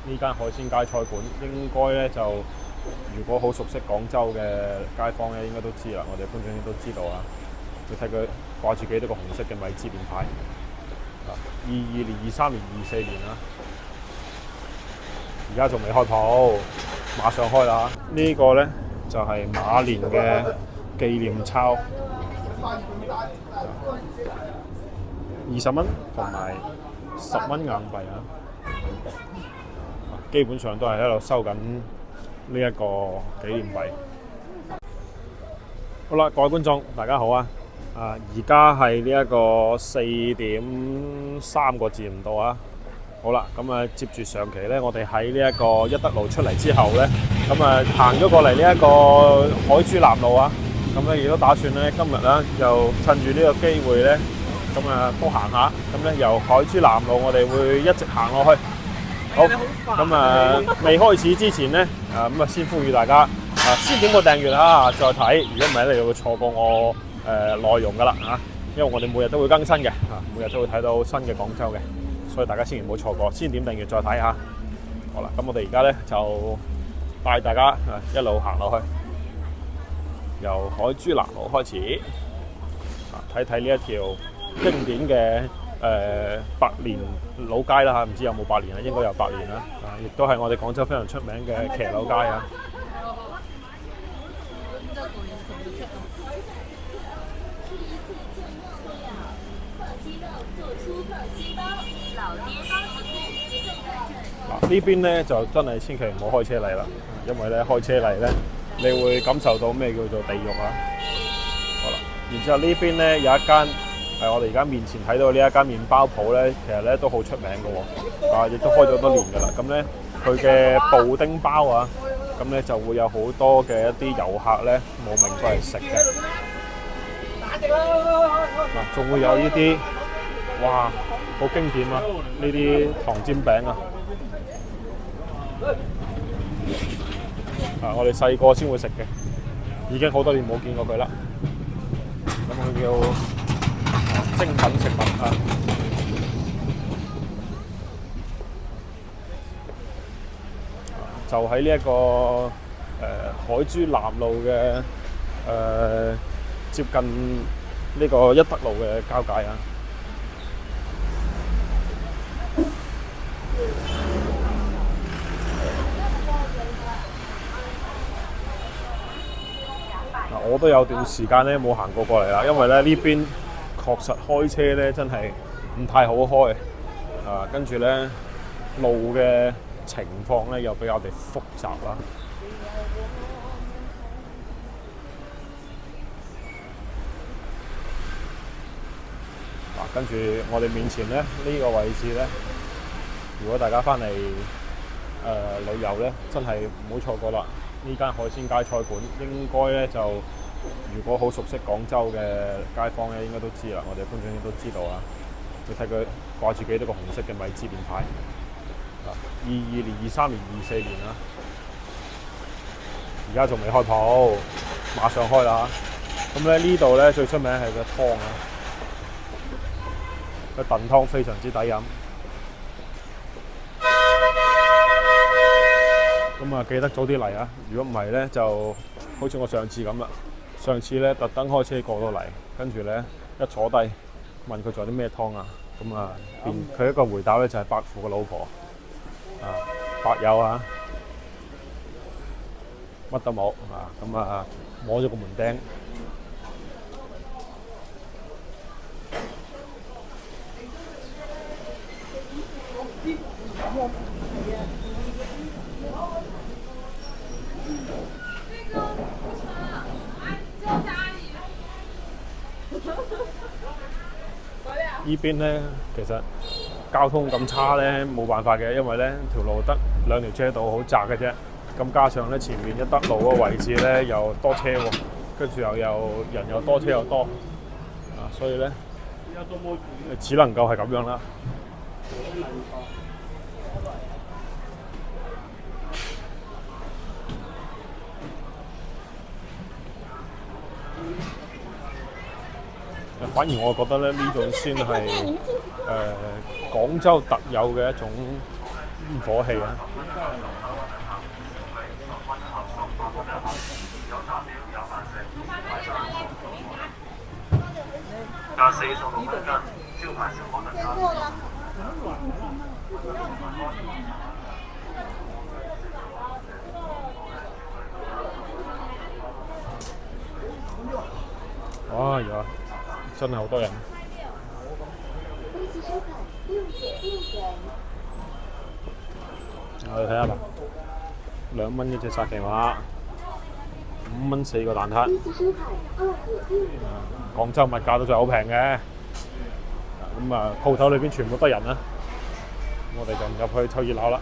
呢間海鮮街菜館，應該咧就如果好熟悉廣州嘅街坊咧，應該都知啦。我哋觀眾都知道啊。你睇佢掛住幾多個紅色嘅米芝蓮牌。22年、23年、24年啦，而家仲未開鋪，馬上開啦！呢個咧就係馬年嘅紀念鈔，20蚊同埋10蚊硬幣啊！基本上都係喺度收緊呢一個紀念幣。好啦，各位觀眾，大家好啊！而家係呢一個4點3個字唔到啊！好啦，咁接住上期咧，我哋喺呢一個一德路出嚟之後咧，咁行咗過嚟呢一個海珠南路啊，咁咧亦都打算咧今日咧就趁住呢個機會咧，咁都行下，咁咧由海珠南路我哋會一直行落去。好，咁未開始之前咧，先呼籲大家先點個訂閱啦，再睇。如果唔係咧，你就會錯過我內容噶啦嚇，因為我哋每日都會更新嘅每日都會睇到新嘅廣州嘅，所以大家千祈唔好錯過，先點訂閱再睇下。好啦，咁我哋而家咧就帶大家一路行落去，由海珠南路開始睇睇呢一條經典嘅百年老街啦嚇，唔知有冇百年啊？應該有百年啦亦都係我哋廣州非常出名嘅騎樓街啊！呢邊咧就真係千祈唔好開車嚟啦，因為咧開車嚟咧，你會感受到咩叫做地獄啊！好啦，然之後呢邊咧有一間係我哋而家面前睇到呢一間麵包鋪咧，其實咧都好出名嘅喎，亦都開咗好多年㗎啦。咁咧佢嘅布丁包啊，咁咧就會有好多嘅一啲遊客咧慕名過嚟食嘅。仲會有呢啲，哇，好經典啊！呢啲糖煎餅啊！我哋細個先會食嘅，已經好多年冇見過佢啦。咁佢叫精品食物啊！就喺呢一個海珠南路嘅接近呢個一德路嘅交界啊！我都有段時間咧冇行過嚟啦，因為咧呢邊確實開車咧真係唔太好開跟住咧路嘅情況咧又比較地複雜啦。跟住我哋面前咧呢個位置咧，如果大家翻嚟旅遊咧，真係唔好錯過啦！呢間海鮮街菜館應該咧就，如果好熟悉廣州嘅街坊咧，應該都知啦。我哋觀眾都知道啊。你睇佢掛住幾多個紅色嘅米芝蓮牌。22年、23年、24年啦，而家仲未開鋪，馬上開啦。咁咧呢度咧最出名係個湯啊，個燉湯非常之抵飲。咁記得早啲嚟啊！如果唔係咧，就好似我上次咁啦。上次咧特登開車過到嚟，跟住咧一坐低問佢做啲咩湯啊，佢一個回答咧就係伯父嘅老婆白友啊，乜都冇摸咗個門釘。呢邊咧，其實交通咁差咧，冇辦法嘅，因為咧條路得2條車道，好窄嘅啫。咁加上咧前面一德路嗰個位置咧又多車喎，跟住又有人又多車又多，所以咧只能夠係咁樣啦。反而我覺得咧呢種先係廣州特有嘅一種火氣啊！加四餸6蚊斤，招牌小火燉雞。哇！呀，真係好多人。我哋睇下啦，2蚊一隻沙琪瑪，5蚊4個蛋撻。廣州物價都仲係好平嘅。咁啊，鋪頭裏邊全部都係人啦，我哋就唔入去湊熱鬧啦。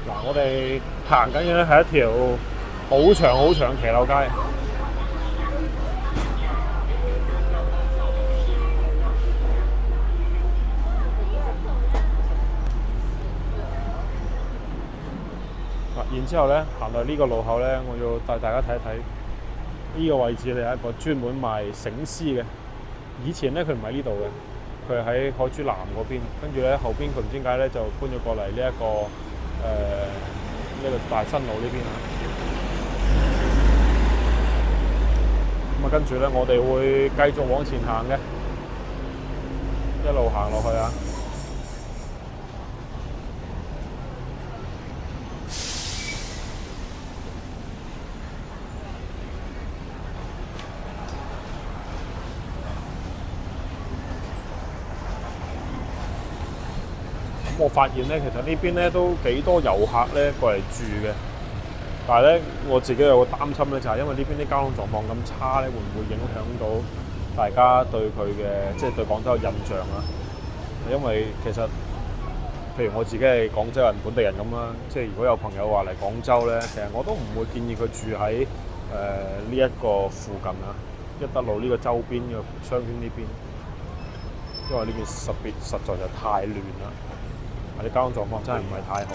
嗱，我哋行緊嘅咧係一條好長好長騎樓街。然之後咧，行到呢個路口咧，我要帶大家睇一睇呢個位置咧，係一個專門賣醒獅嘅。以前咧佢唔喺呢度嘅，佢係喺海珠南嗰邊。跟住咧後邊佢唔知點解咧就搬咗過嚟呢一個呢個大新路呢邊啊。咁啊，跟住咧我哋會繼續往前行嘅，一路行落去啊。我發現咧，其實呢邊咧都幾多遊客咧過嚟住嘅，但係咧我自己有個擔心咧，就係因為呢邊啲交通狀況咁差咧，會唔會影響到大家對佢嘅即係對廣州嘅印象啊？因為其實譬如我自己係廣州人、本地人咁啦，即係如果有朋友話嚟廣州咧，其實我都唔會建議佢住喺呢一個附近啊，一德路呢個周邊嘅商圈呢邊，因為呢邊實在就太亂啦。啲交通狀況真係唔係太好，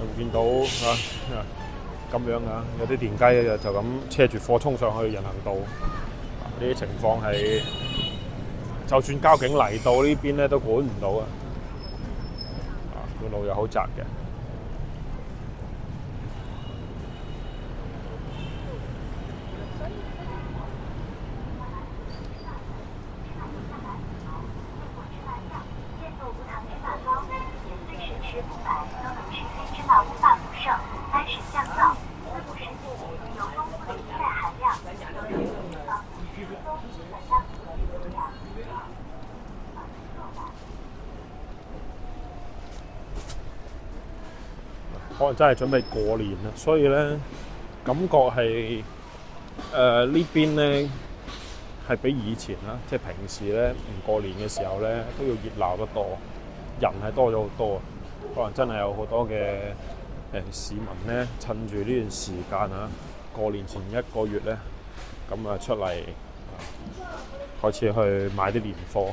會見到咁樣啊，有啲電雞就咁車住貨衝上去人行道，呢啲情況係就算交警嚟到呢邊咧都管唔到啊！個路又好窄嘅。可能真係準備過年啦，所以咧感覺係呢邊咧係比以前啦，即係平時咧唔過年嘅時候咧都要熱鬧得多，人係多咗好多。可能真係有好多嘅市民咧，趁住呢段時間啊，過年前1個月咧，咁啊出嚟開始去買啲年貨。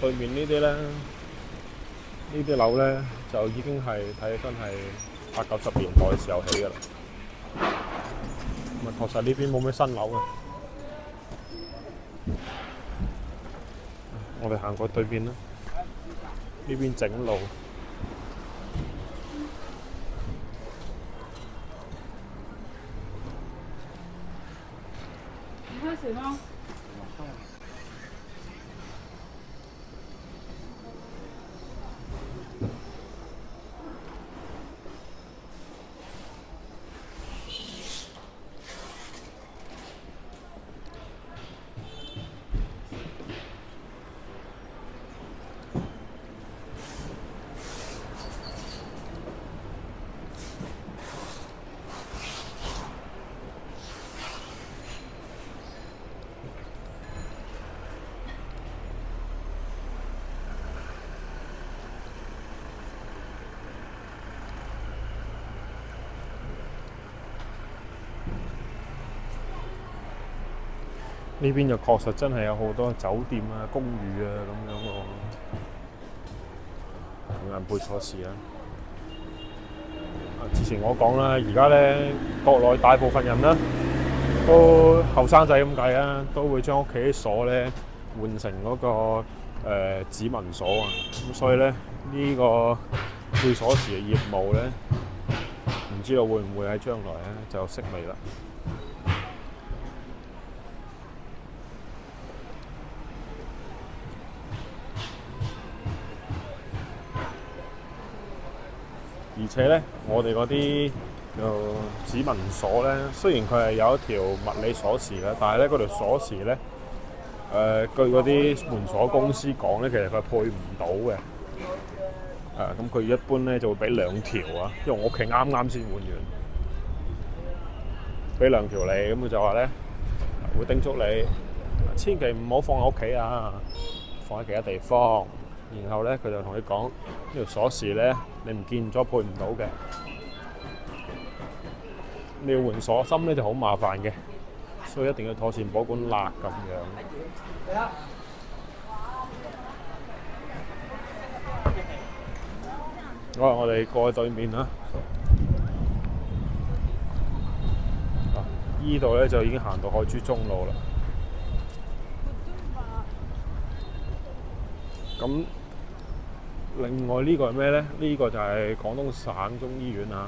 對面呢啲咧，呢啲樓咧就已經係睇起身係80、90年代嘅時候起㗎啦。咁啊，確實呢邊冇咩新樓嘅。我哋行過對面啦，呢邊整路。你開始嗎？呢邊就確實真係有好多酒店啊、公寓啊咁樣喎，仲有人背鎖匙啊！之前我講啦，而家咧國內大部分人咧都後生仔咁計啊，都會將屋企啲鎖咧換成嗰個指紋鎖啊，咁所以咧呢個配鎖匙嘅業務咧，唔知道會唔會喺將來咧就式微啦。而且咧，我哋嗰啲指紋鎖咧，雖然佢係有一條物理鎖匙咧，但係咧嗰條鎖匙咧，據嗰啲門鎖公司講咧，其實佢係配唔到嘅。咁佢一般咧就會俾兩條啊，因為我屋企啱啱先換完，俾兩條你，咁佢就話咧會叮囑你，千祈唔好放喺屋企啊，放喺其他地方。然後咧，佢就同你講呢條鎖匙咧，你唔見咗配唔到嘅，你要換鎖芯咧就好麻煩嘅，所以一定要妥善保管辣咁樣。好啦，我哋過去對面啦。依度咧就已經行到海珠中路啦。咁另外呢個係咩咧？呢個就係廣東省中醫院啊。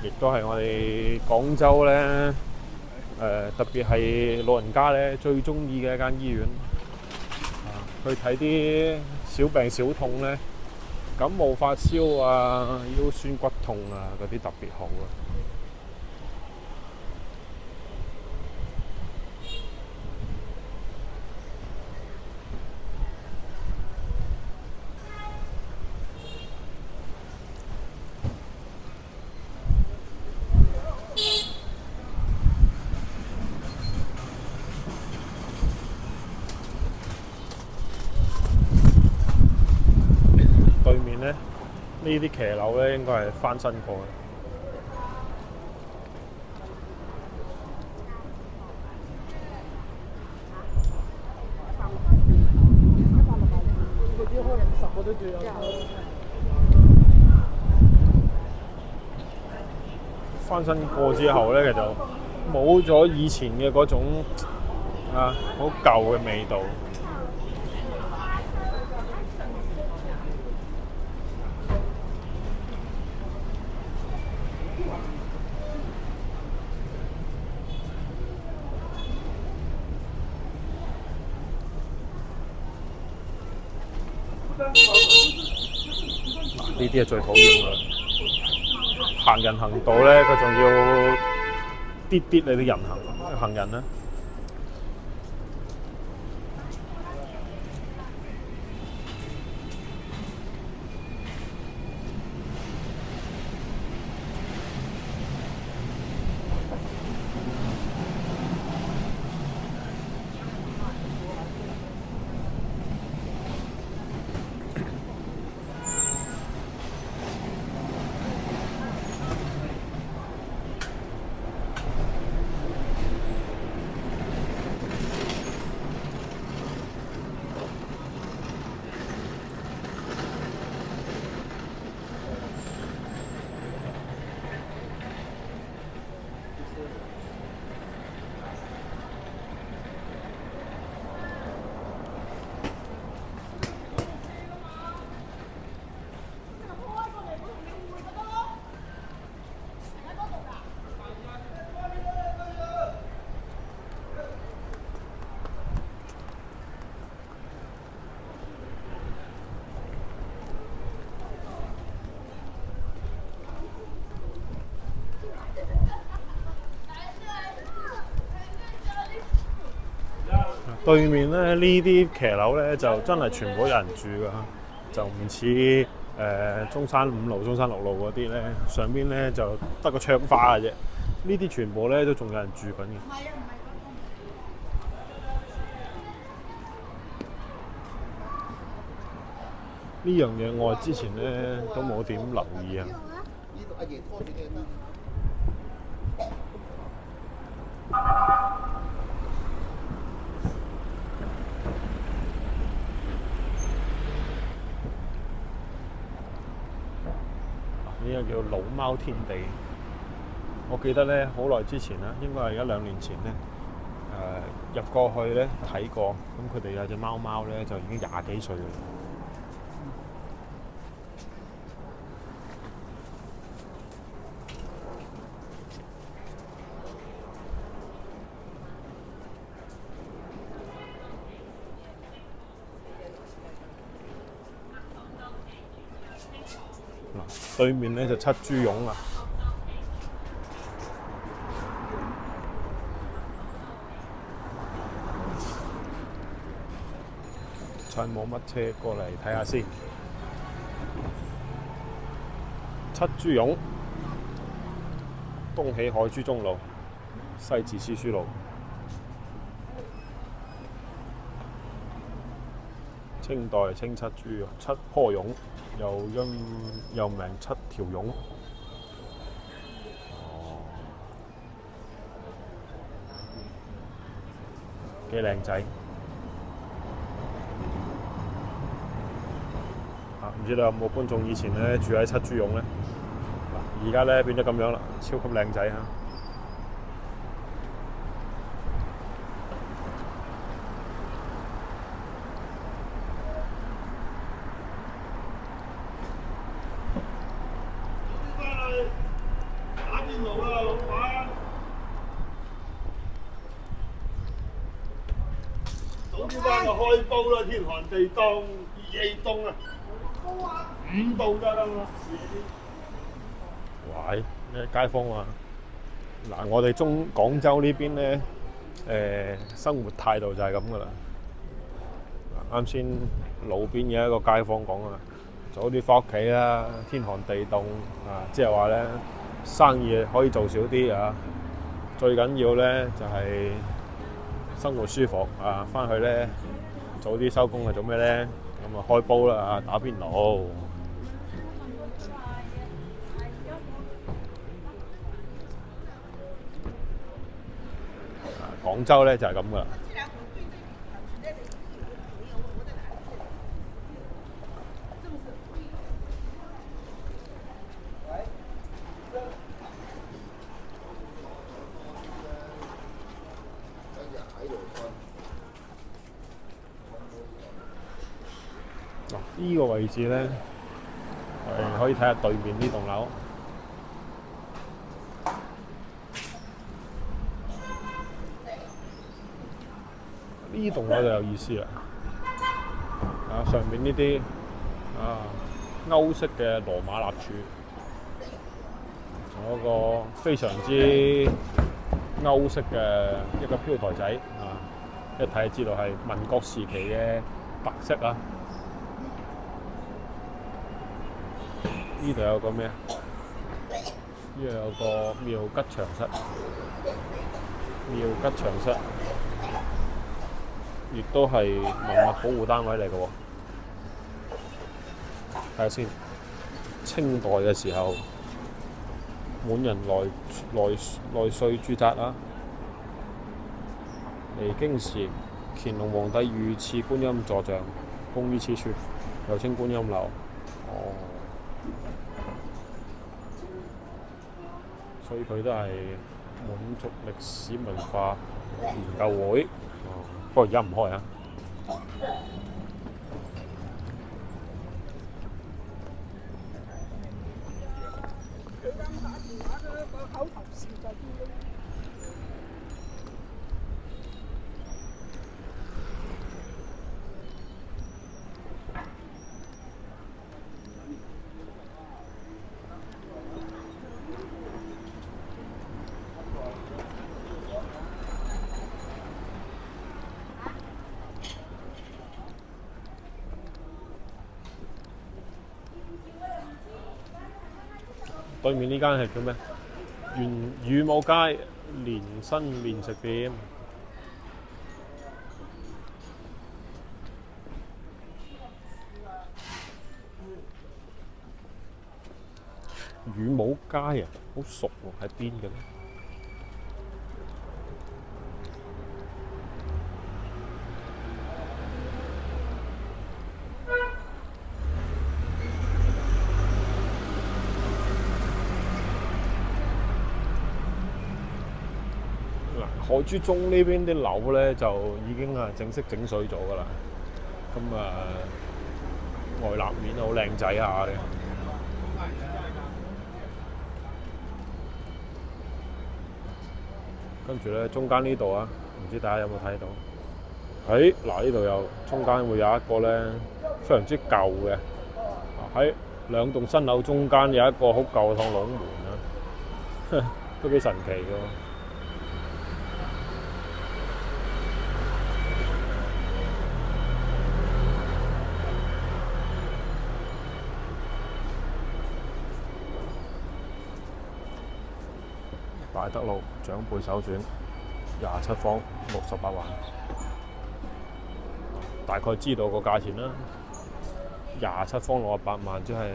亦都係我哋廣州咧，特別係老人家咧最中意嘅一間醫院。去睇啲小病小痛咧，感冒發燒啊、腰酸骨痛啊嗰啲特別好啊。對面咧，呢啲騎樓咧應該係翻新過嘅。翻新過之後咧，其實冇咗以前嘅嗰種好舊嘅味道。呢啲係最討厭㗎啦！行人行道咧，佢仲要啲你啲人行人咧。對面咧呢啲騎樓咧就真係全部有人住㗎，就唔似中山5路、中山6路嗰啲咧，上邊咧就得個窗花嘅啫。呢啲全部咧都仲有人住緊嘅。呢樣嘢我之前咧都冇點留意啊。呢個叫老貓天地。我記得咧好耐之前啦，應該係1-2年前咧，入過去咧睇過，咁佢哋有隻貓貓咧就已經20幾歲啦。嗱，對面咧就七豬絨啦。趁冇乜車過嚟睇下先。七豬絨、東起海珠中路、西至思書路。清代清七豬絨，七棵絨，又名七條絨。幾靚仔。唔知你有冇觀眾以前咧住喺七豬絨咧？而家咧變咗咁樣啦，超級靚仔嚇！打邊爐啦，老闆！早啲翻就開煲啦，天寒地凍，熱氣凍啊！5度得啦嘛。喂，咩街坊啊？嗱，我哋廣州呢邊咧，生活態度就係咁噶啦。啱先路邊有一個街坊講啊，早啲翻屋企啦，天寒地凍啊，即係話咧生意可以做少啲啊，最緊要咧就係生活舒服啊，翻去咧早啲收工係做咩咧？咁啊開煲啦，打邊爐。廣州咧就係咁噶啦。呢個位置咧，可以睇下對面呢棟樓。呢棟樓就有意思啦。上面呢啲歐式嘅羅馬立柱，仲有一個非常之歐式嘅一個飄台仔一睇就知道係民國時期嘅特色啊！呢度有個咩啊？呢度有個廟吉祥室，廟吉祥室亦都係文物保護單位嚟嘅喎。睇下先，清代嘅時候，滿人來歲駐紮啊。離京時，乾隆皇帝御賜觀音坐像，供於此處，又稱觀音樓。所以佢都係滿族歷史文化研究會。不過而家唔開啊。對面呢間係叫咩？羽武街連新麵食店。羽毛街啊，好熟喎，喺邊嘅咧？嗱，海珠中呢邊啲樓咧就已經係正式整水咗㗎啦。咁外立面好靚仔下嘅。跟住咧，中間呢度啊，唔知大家有冇睇到？嗱，呢度又中間會有一個咧非常之舊嘅，喺兩棟新樓中間有一個好舊嘅趟龍門啊，都幾神奇嘅喎。大德路長輩首選27方68萬，大概知道個價錢啦。27方68萬，即係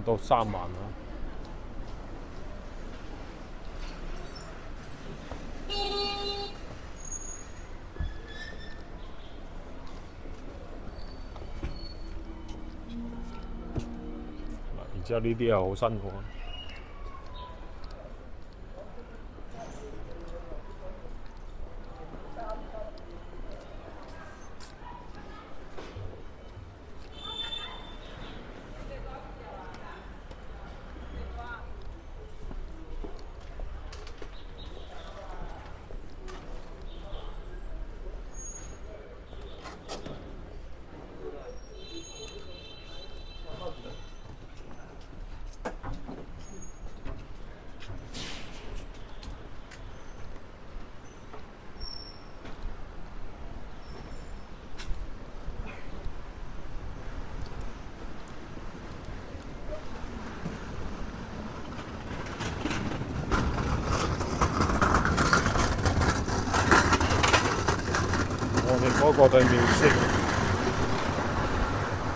5到3萬啦。然之後呢啲又好新喎。嗰個對面先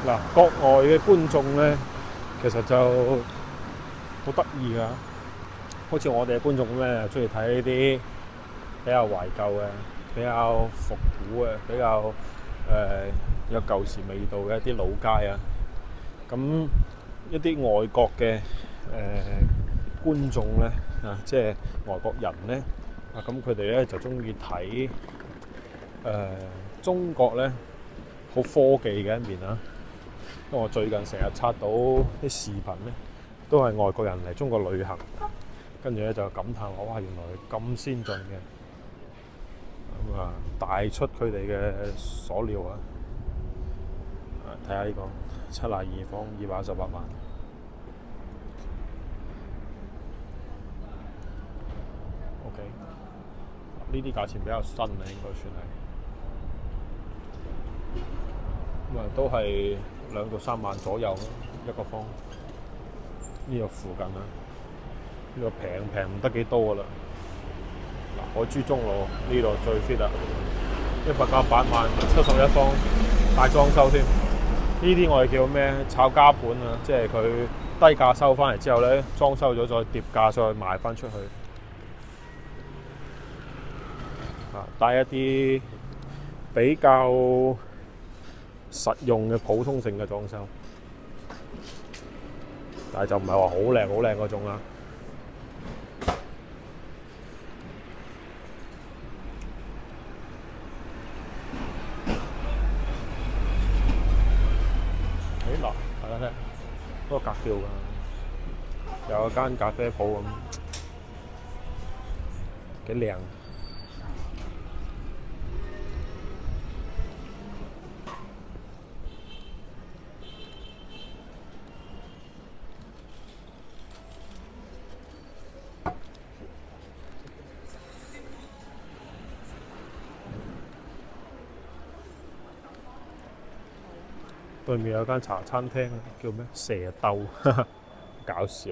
嗱，國外嘅觀眾咧，其實就好得意噶，好似我哋嘅觀眾咁咧，中意睇呢啲比較懷舊嘅、比較復古嘅、比較有舊時味道嘅一啲老街啊。咁一啲外國嘅觀眾咧啊，即係外國人咧啊，咁佢哋咧就中意睇中國咧好科技嘅一面啊！因為我最近成日刷到啲視頻咧，都係外國人嚟中國旅行，跟住咧就感嘆哇，原來咁先進嘅，咁啊大出佢哋嘅所料啊！睇下呢個72方218萬。OK， 呢啲價錢比較新啊，應該算係。咁啊，都係2到3萬左右咯，一個方。呢個附近啊，呢個平唔得幾多噶啦。嗱，海珠中路呢度最 fit 啦，198萬71方，大裝修添。呢啲我哋叫咩？炒家盤啊，即係佢低價收翻嚟之後咧，裝修咗再疊價再賣翻出去。帶一啲比較實用嘅普通性嘅裝修，但係就唔係話好靚嗰種啦。嗱，大家睇嗰個格調㗎，有一間咖啡鋪咁，幾靚。對面有間茶餐廳叫咩？蛇竇，搞笑。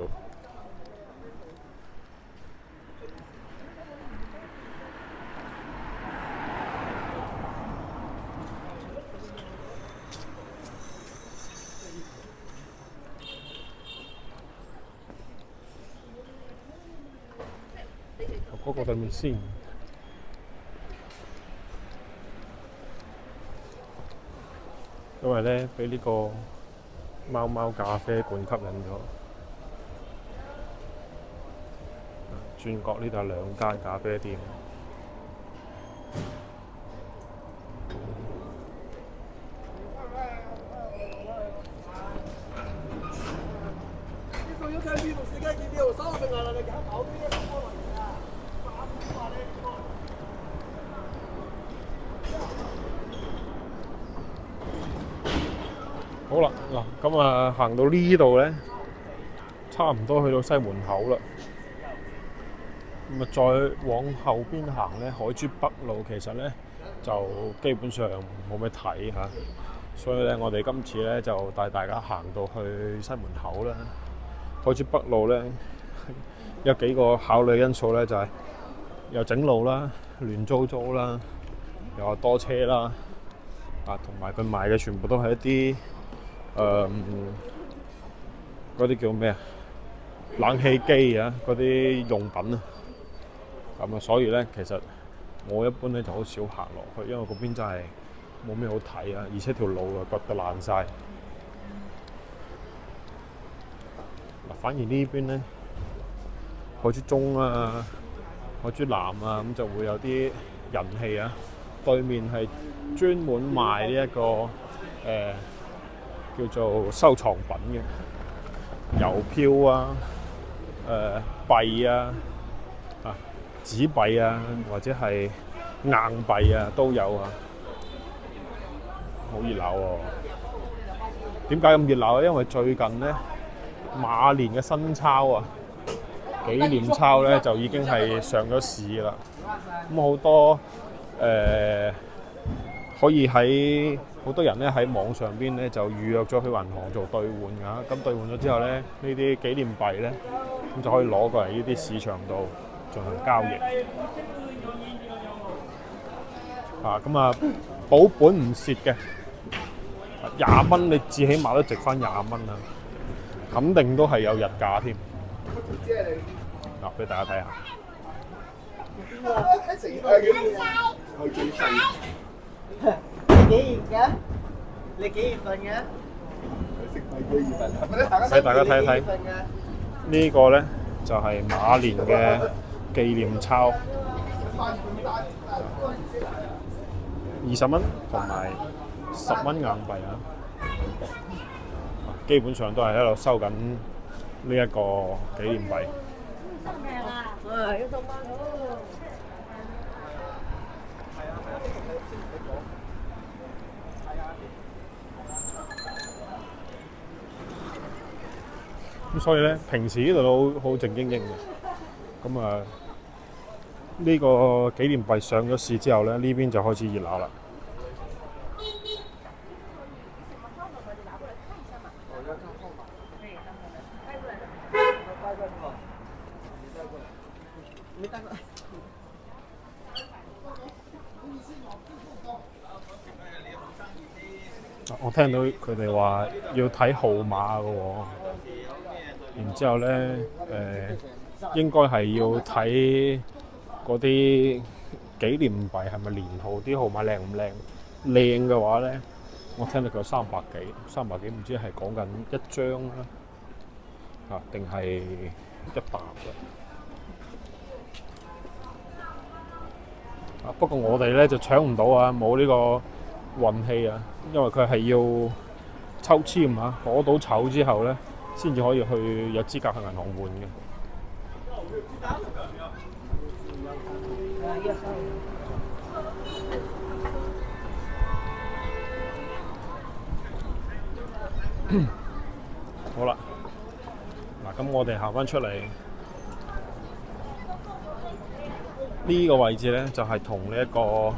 嗰個對面先。因為咧，俾呢個貓貓咖啡館吸引咗。轉角呢度有2間咖啡店。好啦，嗱咁啊，行到呢度咧，差唔多去到西門口啦。咁啊，再往後邊行咧，海珠北路其實咧就基本上冇咩睇嚇，所以咧我哋今次咧就帶大家行到去西門口啦。海珠北路咧有幾個考慮因素咧，就係又整路啦、亂糟糟啦，又話多車啦，啊同埋佢賣嘅全部都係一啲嗰啲叫咩啊？冷氣機啊，嗰啲用品啊。咁啊，所以咧，其實我一般咧就好少行落去，因為嗰邊真係冇咩好睇啊，而且條路啊掘得爛晒。嗱，反而呢邊咧，海珠中啊、海珠南啊，咁就會有啲人氣啊。對面係專門賣呢一個叫做收藏品嘅郵票啊、幣啊。紙幣啊，或者係硬幣啊，都有啊，好熱鬧喎！點解咁熱鬧啊？因為最近咧馬年嘅新鈔啊，紀念鈔咧就已經係上咗市啦。咁好多可以喺好多人咧喺網上邊咧就預約咗去銀行做兌換㗎。咁兌換咗之後咧，呢啲紀念幣咧咁就可以攞過嚟呢啲市場度進行交易。咁啊，保本唔蝕嘅，20蚊你至起碼都值翻20蚊啊！肯定都係有日價添。嗱，俾大家睇下。幾月嘅？你幾月份嘅？俾大家睇一睇。呢個咧就係馬年嘅紀念鈔，20蚊同埋10蚊硬幣啊！基本上都係喺度收緊呢一個紀念幣。要送翻好。咁所以咧，平時呢度都好靜經經嘅。咁啊，呢個紀念幣上咗市之後咧，呢邊就開始熱鬧啦。我聽到佢哋話要睇號碼嘅喎。然之後咧，應該係要睇嗰啲紀念幣係咪連號，啲號碼靚唔靚？靚嘅話咧，我聽到佢有300幾，唔知係講緊一張啦，定係一沓啦。不過我哋咧就搶唔到啊，冇呢個運氣啊，因為佢係要抽籤啊，攞到籌之後咧，先至可以去有資格去銀行換嘅。好啦，嗱咁我哋行翻出嚟呢個位置咧，就係同呢一個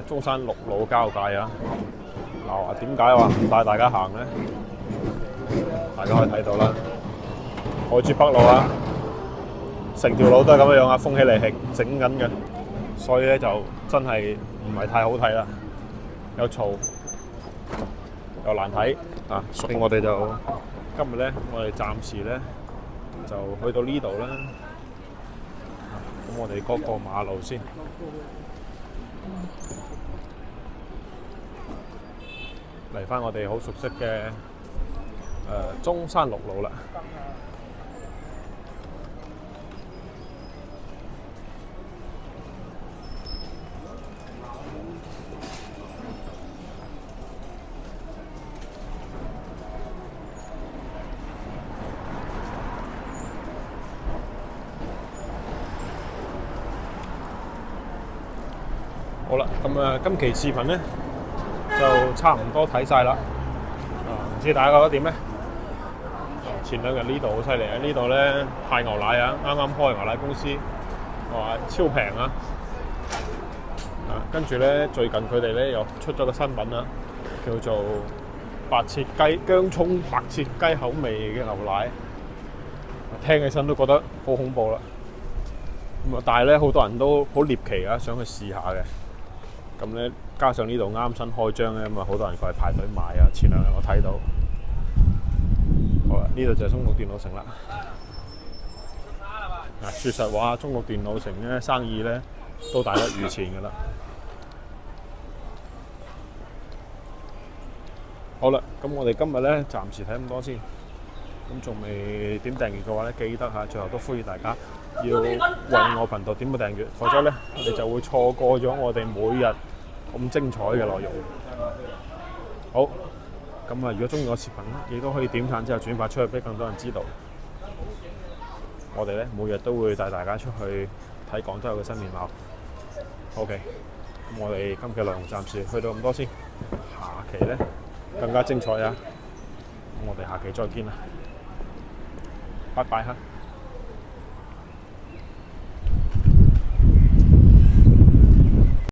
中山六路交界啊。嗱，點解話唔帶大家行咧？大家可以睇到啦，海珠北路啊，成條路都係咁樣啊，風起嚟係整緊嘅，所以咧就真係唔係太好睇啦，有嘈又難睇啊，所以我哋就今日咧，我哋暫時咧就去到呢度啦。咁我哋過個馬路先。嚟返我哋好熟悉嘅中山六路啦。好啦，咁今期視頻咧就差唔多睇晒啦。唔知大家覺得點咧？前兩日呢度好犀利啊！呢度咧派牛奶啊，啱啱開牛奶公司，話超平啊！跟住咧最近佢哋咧又出咗個新品啦，叫做白切雞薑葱白切雞口味嘅牛奶，聽起身都覺得好恐怖啦。咁啊，但係咧好多人都好獵奇啊，想去試下嘅。咁咧，加上呢度啱新開張咧，咁啊好多人過嚟排隊買啊！前兩日我睇到，好啦，呢度就係中國電腦城啦。説實話，中國電腦城咧生意咧都大不如前㗎啦。好啦，咁我哋今日咧暫時睇咁多先。咁仲未點訂閱嘅話咧，記得嚇，最後都呼籲大家要為我頻道點個訂閱，否則咧你就會錯過咗我哋每日咁精彩嘅內容。好，咁啊，如果中意我視頻，亦都可以點讚之後轉發出去俾更多人知道。我哋咧每日都會帶大家出去睇廣州嘅新面貌。OK，咁我哋今期內容暫時去到咁多先，下期咧更加精彩啊！咁我哋下期再見啦，拜拜嚇。